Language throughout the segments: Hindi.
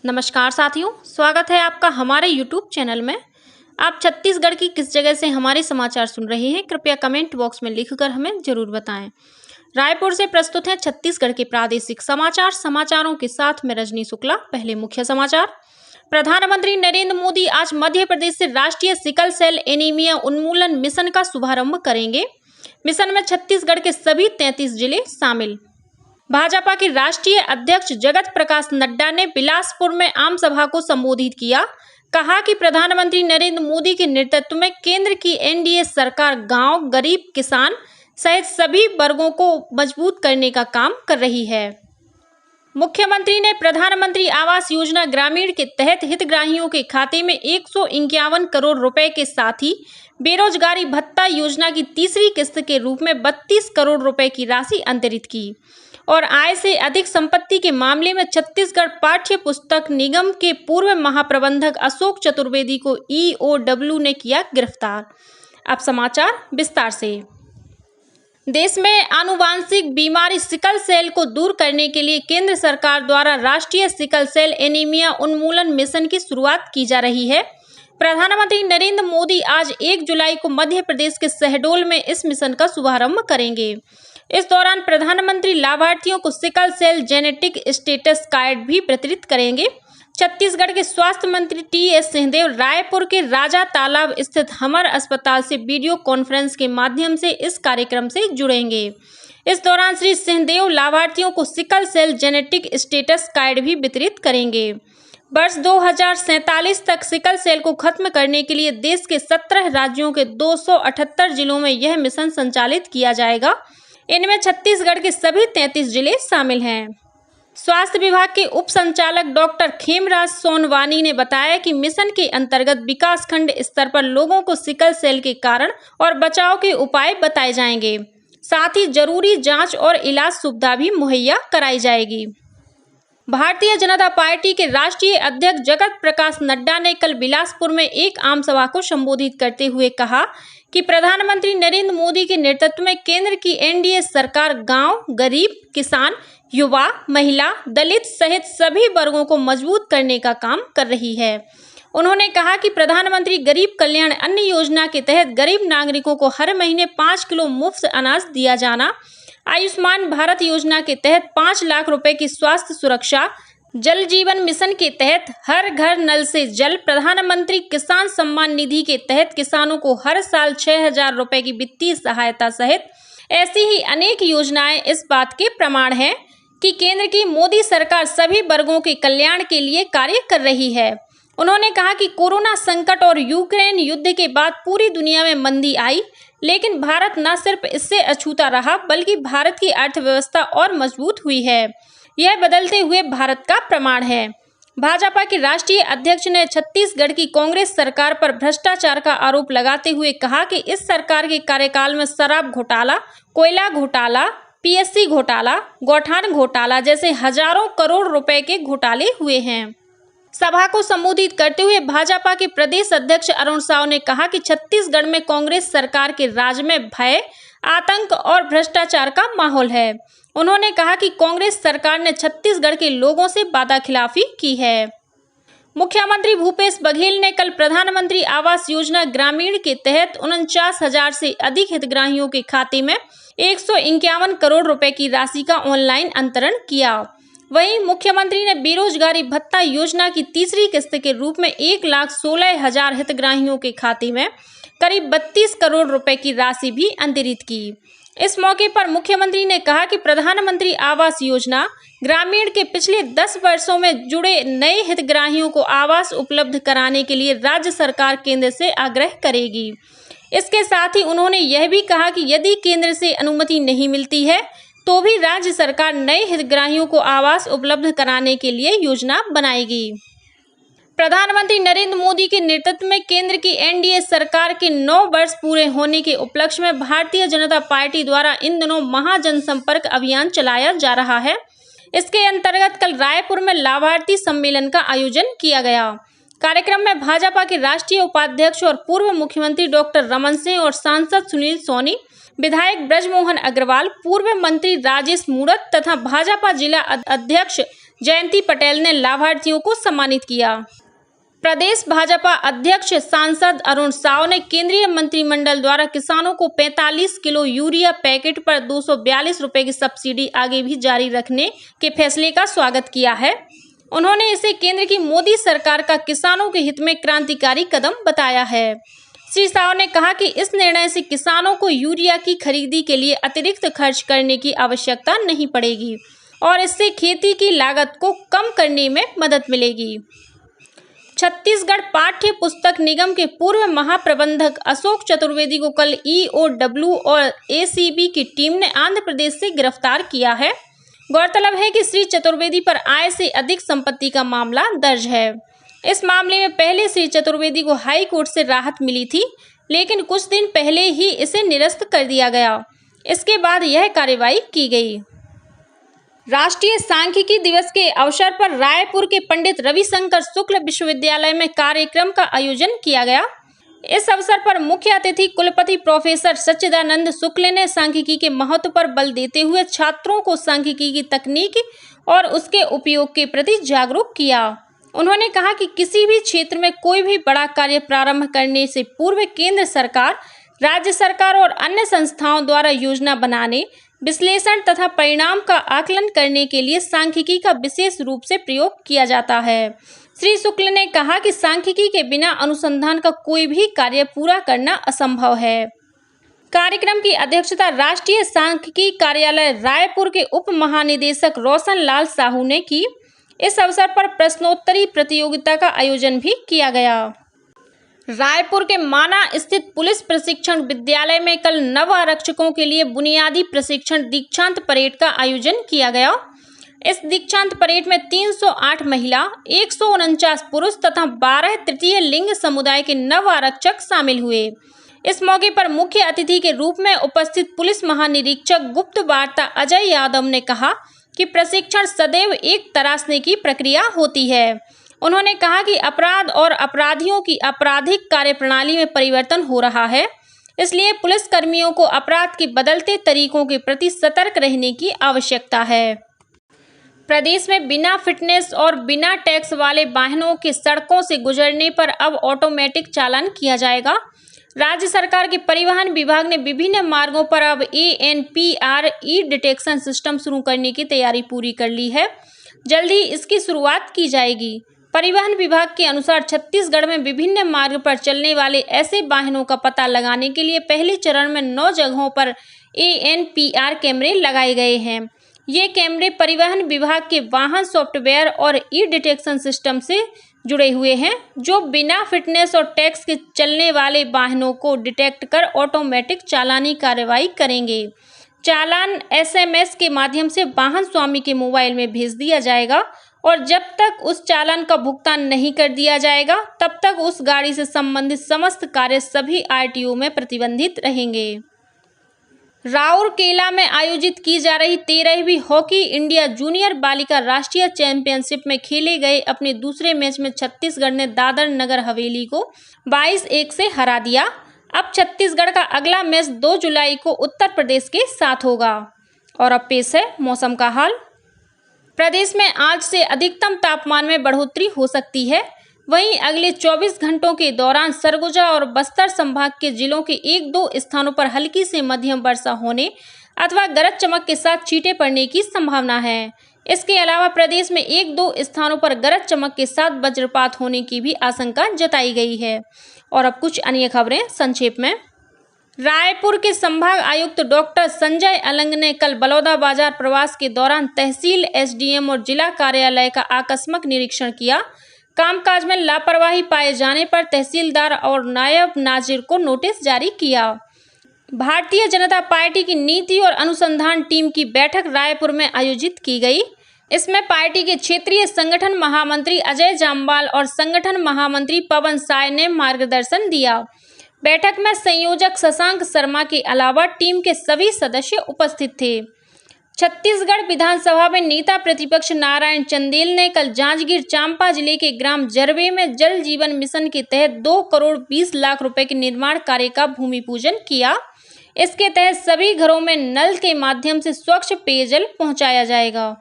नमस्कार साथियों, स्वागत है आपका हमारे YouTube चैनल में। आप छत्तीसगढ़ की किस जगह से हमारे समाचार सुन रहे हैं, कृपया कमेंट बॉक्स में लिखकर हमें जरूर बताएं। रायपुर से प्रस्तुत है छत्तीसगढ़ के प्रादेशिक समाचार। समाचारों के साथ मैं रजनी शुक्ला। पहले मुख्य समाचार। प्रधानमंत्री नरेंद्र मोदी आज मध्य प्रदेश से राष्ट्रीय सिकल सेल एनीमिया उन्मूलन मिशन का शुभारंभ करेंगे। मिशन में छत्तीसगढ़ के सभी 33 जिले शामिल। भाजपा के राष्ट्रीय अध्यक्ष जगत प्रकाश नड्डा ने बिलासपुर में आम सभा को संबोधित किया। कहा कि प्रधानमंत्री नरेंद्र मोदी के नेतृत्व में केंद्र की एनडीए सरकार गांव, गरीब, किसान सहित सभी वर्गों को मजबूत करने का काम कर रही है। मुख्यमंत्री ने प्रधानमंत्री आवास योजना ग्रामीण के तहत हितग्राहियों के खाते में 151 करोड़ रुपए के साथ ही बेरोजगारी भत्ता योजना की तीसरी किस्त के रूप में 32 करोड़ रुपए की राशि अंतरित की और आय से अधिक संपत्ति के मामले में छत्तीसगढ़ पाठ्य पुस्तक निगम के पूर्व महाप्रबंधक अशोक चतुर्वेदी को ईओडब्ल्यू ने किया गिरफ्तार। अब समाचार विस्तार से। देश में आनुवांशिक बीमारी सिकल सेल को दूर करने के लिए केंद्र सरकार द्वारा राष्ट्रीय सिकल सेल एनीमिया उन्मूलन मिशन की शुरुआत की जा रही है। प्रधानमंत्री नरेंद्र मोदी आज 1 जुलाई को मध्य प्रदेश के शहडोल में इस मिशन का शुभारंभ करेंगे। इस दौरान प्रधानमंत्री लाभार्थियों को sickle cell genetic status card भी वितरित करेंगे। छत्तीसगढ़ के स्वास्थ्य मंत्री टी.एस. सिंहदेव रायपुर के राजा तालाब स्थित हमर अस्पताल से वीडियो कॉन्फ्रेंस के माध्यम से इस कार्यक्रम से जुड़ेंगे। इस दौरान श्री सिंहदेव लाभार्थियों को sickle cell genetic status card भी वितरित करेंगे। वर्ष 2047 तक सिकल सेल को खत्म करने के लिए देश के 17 राज्यों के 278 जिलों में यह मिशन संचालित किया जाएगा। इनमें छत्तीसगढ़ के सभी 33 जिले शामिल हैं। स्वास्थ्य विभाग के उप संचालक डॉक्टर खेमराज सोनवानी ने बताया कि मिशन के अंतर्गत विकासखंड स्तर पर लोगों को सिकल सेल के कारण और बचाव के उपाय बताए जाएंगे। साथ ही जरूरी जांच और इलाज सुविधा भी मुहैया कराई जाएगी। भारतीय जनता पार्टी के राष्ट्रीय अध्यक्ष जगत प्रकाश नड्डा ने कल बिलासपुर में एक आम सभा को संबोधित करते हुए कहा कि प्रधानमंत्री नरेंद्र मोदी के नेतृत्व में केंद्र की एनडीए सरकार गांव, गरीब, किसान, युवा, महिला, दलित सहित सभी वर्गों को मजबूत करने का काम कर रही है। उन्होंने कहा कि प्रधानमंत्री गरीब कल्याण अन्न योजना के तहत गरीब नागरिकों को हर महीने 5 किलो मुफ्त अनाज दिया जाना, आयुष्मान भारत योजना के तहत 5 लाख रुपए की स्वास्थ्य सुरक्षा, जल जीवन मिशन के तहत हर घर नल से जल, प्रधानमंत्री किसान सम्मान निधि के तहत किसानों को हर साल 6,000 रुपए की वित्तीय सहायता सहित ऐसी ही अनेक योजनाएं इस बात के प्रमाण हैं कि केंद्र की मोदी सरकार सभी वर्गों के कल्याण के लिए कार्य कर रही है। उन्होंने कहा कि कोरोना संकट और यूक्रेन युद्ध के बाद पूरी दुनिया में मंदी आई, लेकिन भारत न सिर्फ इससे अछूता रहा बल्कि भारत की अर्थव्यवस्था और मजबूत हुई है। यह बदलते हुए भारत का प्रमाण है। भाजपा के राष्ट्रीय अध्यक्ष ने छत्तीसगढ़ की कांग्रेस सरकार पर भ्रष्टाचार का आरोप लगाते हुए कहा कि इस सरकार के कार्यकाल में शराब घोटाला, कोयला घोटाला, पीएससी घोटाला, गौठान घोटाला जैसे हजारों करोड़ रुपए के घोटाले हुए हैं। सभा को संबोधित करते हुए भाजपा के प्रदेश अध्यक्ष अरुण साव ने कहा कि छत्तीसगढ़ में कांग्रेस सरकार के राज में भय, आतंक और भ्रष्टाचार का माहौल है। उन्होंने कहा कि कांग्रेस सरकार ने छत्तीसगढ़ के लोगों से वादाखिलाफी की है। मुख्यमंत्री भूपेश बघेल ने कल प्रधानमंत्री आवास योजना ग्रामीण के तहत 49,000 से अधिक हितग्राहियों के खाते में 151 करोड़ रुपए की राशि का ऑनलाइन अंतरण किया। वहीं मुख्यमंत्री ने बेरोजगारी भत्ता योजना की तीसरी किस्त के रूप में 1,16,000 हितग्राहियों के खाते में करीब 32 करोड़ रुपए की राशि भी अंतरित की। इस मौके पर मुख्यमंत्री ने कहा कि प्रधानमंत्री आवास योजना ग्रामीण के पिछले 10 वर्षों में जुड़े नए हितग्राहियों को आवास उपलब्ध कराने के लिए राज्य सरकार केंद्र से आग्रह करेगी। इसके साथ ही उन्होंने यह भी कहा कि यदि केंद्र से अनुमति नहीं मिलती है तो भी राज्य सरकार नए हितग्राहियों को आवास उपलब्ध कराने के लिए योजना बनाएगी। प्रधानमंत्री नरेंद्र मोदी के नेतृत्व में केंद्र की एनडीए सरकार के 9 वर्ष पूरे होने के उपलक्ष्य में भारतीय जनता पार्टी द्वारा इन दिनों महाजनसंपर्क अभियान चलाया जा रहा है। इसके अंतर्गत कल रायपुर में लाभार्थी सम्मेलन का आयोजन किया गया। कार्यक्रम में भाजपा के राष्ट्रीय उपाध्यक्ष और पूर्व मुख्यमंत्री डॉक्टर रमन सिंह और सांसद सुनील सोनी, विधायक ब्रजमोहन अग्रवाल, पूर्व मंत्री राजेश मूणत तथा भाजपा जिला अध्यक्ष जयंती पटेल ने लाभार्थियों को सम्मानित किया। प्रदेश भाजपा अध्यक्ष सांसद अरुण साव ने केंद्रीय मंत्रिमंडल द्वारा किसानों को 45 किलो यूरिया पैकेट पर 242 रुपए की सब्सिडी आगे भी जारी रखने के फैसले का स्वागत किया है। उन्होंने इसे केंद्र की मोदी सरकार का किसानों के हित में क्रांतिकारी कदम बताया है। श्री साव ने कहा कि इस निर्णय से किसानों को यूरिया की खरीदी के लिए अतिरिक्त खर्च करने की आवश्यकता नहीं पड़ेगी और इससे खेती की लागत को कम करने में मदद मिलेगी। छत्तीसगढ़ पाठ्य पुस्तक निगम के पूर्व महाप्रबंधक अशोक चतुर्वेदी को कल EOW और ACB की टीम ने आंध्र प्रदेश से गिरफ्तार किया है। गौरतलब है कि श्री चतुर्वेदी पर आय से अधिक संपत्ति का मामला दर्ज है। इस मामले में पहले श्री चतुर्वेदी को हाई कोर्ट से राहत मिली थी, लेकिन कुछ दिन पहले ही इसे निरस्त कर दिया गया। इसके बाद यह कार्रवाई की गई। राष्ट्रीय सांख्यिकी दिवस के अवसर पर रायपुर के पंडित रविशंकर शुक्ल विश्वविद्यालय में कार्यक्रम का आयोजन किया गया। इस अवसर पर मुख्य अतिथि कुलपति प्रोफेसर सच्चिदानंद शुक्ल ने सांख्यिकी के महत्व पर बल देते हुए छात्रों को सांख्यिकी की तकनीक और उसके उपयोग के प्रति जागरूक किया। उन्होंने कहा कि किसी भी क्षेत्र में कोई भी बड़ा कार्य प्रारंभ करने से पूर्व केंद्र सरकार, राज्य सरकार और अन्य संस्थाओं द्वारा योजना बनाने, विश्लेषण तथा परिणाम का आकलन करने के लिए सांख्यिकी का विशेष रूप से प्रयोग किया जाता है। श्री शुक्ल ने कहा कि सांख्यिकी के बिना अनुसंधान का कोई भी कार्य पूरा करना असंभव है। कार्यक्रम की अध्यक्षता राष्ट्रीय सांख्यिकी कार्यालय रायपुर के उप महानिदेशक रोशन लाल साहू ने की। इस अवसर पर प्रश्नोत्तरी प्रतियोगिता का आयोजन भी किया गया। रायपुर के माना स्थित पुलिस प्रशिक्षण विद्यालय में कल नव आरक्षकों के लिए बुनियादी प्रशिक्षण दीक्षांत परेड का आयोजन किया गया। इस दीक्षांत परेड में 308 महिला, 149 पुरुष तथा 12 तृतीय लिंग समुदाय के नव आरक्षक शामिल हुए। इस मौके पर मुख्य अतिथि के रूप में उपस्थित पुलिस महानिरीक्षक गुप्त वार्ता अजय यादव ने कहा कि प्रशिक्षण सदैव एक तराशने की प्रक्रिया होती है। उन्होंने कहा कि अपराध और अपराधियों की आपराधिक कार्यप्रणाली में परिवर्तन हो रहा है, इसलिए पुलिसकर्मियों को अपराध के बदलते तरीकों के प्रति सतर्क रहने की आवश्यकता है। प्रदेश में बिना फिटनेस और बिना टैक्स वाले वाहनों के सड़कों से गुजरने पर अब ऑटोमेटिक चालान किया जाएगा। राज्य सरकार के परिवहन विभाग ने विभिन्न मार्गों पर अब ANPR ई डिटेक्शन सिस्टम शुरू करने की तैयारी पूरी कर ली है। जल्द ही इसकी शुरुआत की जाएगी। परिवहन विभाग के अनुसार छत्तीसगढ़ में विभिन्न मार्ग पर चलने वाले ऐसे वाहनों का पता लगाने के लिए पहले चरण में 9 जगहों पर ANPR कैमरे लगाए गए हैं। ये कैमरे परिवहन विभाग के वाहन सॉफ्टवेयर और ई डिटेक्शन सिस्टम से जुड़े हुए हैं, जो बिना फिटनेस और टैक्स के चलने वाले वाहनों को डिटेक्ट कर ऑटोमेटिक चालानी कार्रवाई करेंगे। चालान SMS के माध्यम से वाहन स्वामी के मोबाइल में भेज दिया जाएगा और जब तक उस चालान का भुगतान नहीं कर दिया जाएगा, तब तक उस गाड़ी से संबंधित समस्त कार्य सभी RTO में प्रतिबंधित रहेंगे। राउरकेला में आयोजित की जा रही 13वीं हॉकी इंडिया जूनियर बालिका राष्ट्रीय चैंपियनशिप में खेले गए अपने दूसरे मैच में छत्तीसगढ़ ने दादर नगर हवेली को 22-1 से हरा दिया। अब छत्तीसगढ़ का अगला मैच 2 जुलाई को उत्तर प्रदेश के साथ होगा। और अब पेश है मौसम का हाल। प्रदेश में आज से अधिकतम तापमान में बढ़ोतरी हो सकती है। वहीं अगले 24 घंटों के दौरान सरगुजा और बस्तर संभाग के जिलों के 1-2 स्थानों पर हल्की से मध्यम वर्षा होने अथवा गरज चमक के साथ छींटे पड़ने की संभावना है। इसके अलावा प्रदेश में 1-2 स्थानों पर गरज चमक के साथ वज्रपात होने की भी आशंका जताई गई है। और अब कुछ अन्य खबरें संक्षेप में। रायपुर के संभाग आयुक्त डॉक्टर संजय अलंग ने कल बलौदाबाजार प्रवास के दौरान तहसील, SDM और जिला कार्यालय का आकस्मिक निरीक्षण किया। कामकाज में लापरवाही पाए जाने पर तहसीलदार और नायब नाजिर को नोटिस जारी किया। भारतीय जनता पार्टी की नीति और अनुसंधान टीम की बैठक रायपुर में आयोजित की गई। इसमें पार्टी के क्षेत्रीय संगठन महामंत्री अजय जामवाल और संगठन महामंत्री पवन साय ने मार्गदर्शन दिया। बैठक में संयोजक शशांक शर्मा के अलावा टीम के सभी सदस्य उपस्थित थे। छत्तीसगढ़ विधानसभा में नेता प्रतिपक्ष नारायण चंदेल ने कल जांजगीर चांपा जिले के ग्राम जरवे में जल जीवन मिशन के तहत 2 करोड़ 20 लाख रुपए के निर्माण कार्य का भूमि पूजन किया। इसके तहत सभी घरों में नल के माध्यम से स्वच्छ पेयजल पहुंचाया जाएगा।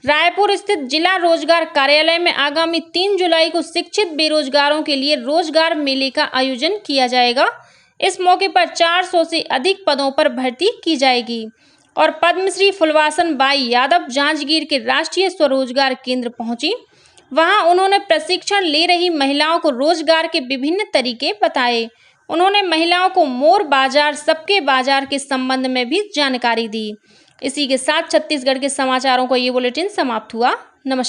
रायपुर स्थित जिला रोजगार कार्यालय में आगामी 3 जुलाई को शिक्षित बेरोजगारों के लिए रोजगार मेले का आयोजन किया जाएगा। इस मौके पर 400 से अधिक पदों पर भर्ती की जाएगी और पद्मश्री फुलवासन बाई यादव जांजगीर के राष्ट्रीय स्वरोजगार केंद्र पहुंची। वहां उन्होंने प्रशिक्षण ले रही महिलाओं को रोजगार के विभिन्न तरीके बताए। उन्होंने महिलाओं को मोर बाजार, सबके बाजार के संबंध में भी जानकारी दी। इसी के साथ छत्तीसगढ़ के समाचारों का ये बुलेटिन समाप्त हुआ। नमस्कार।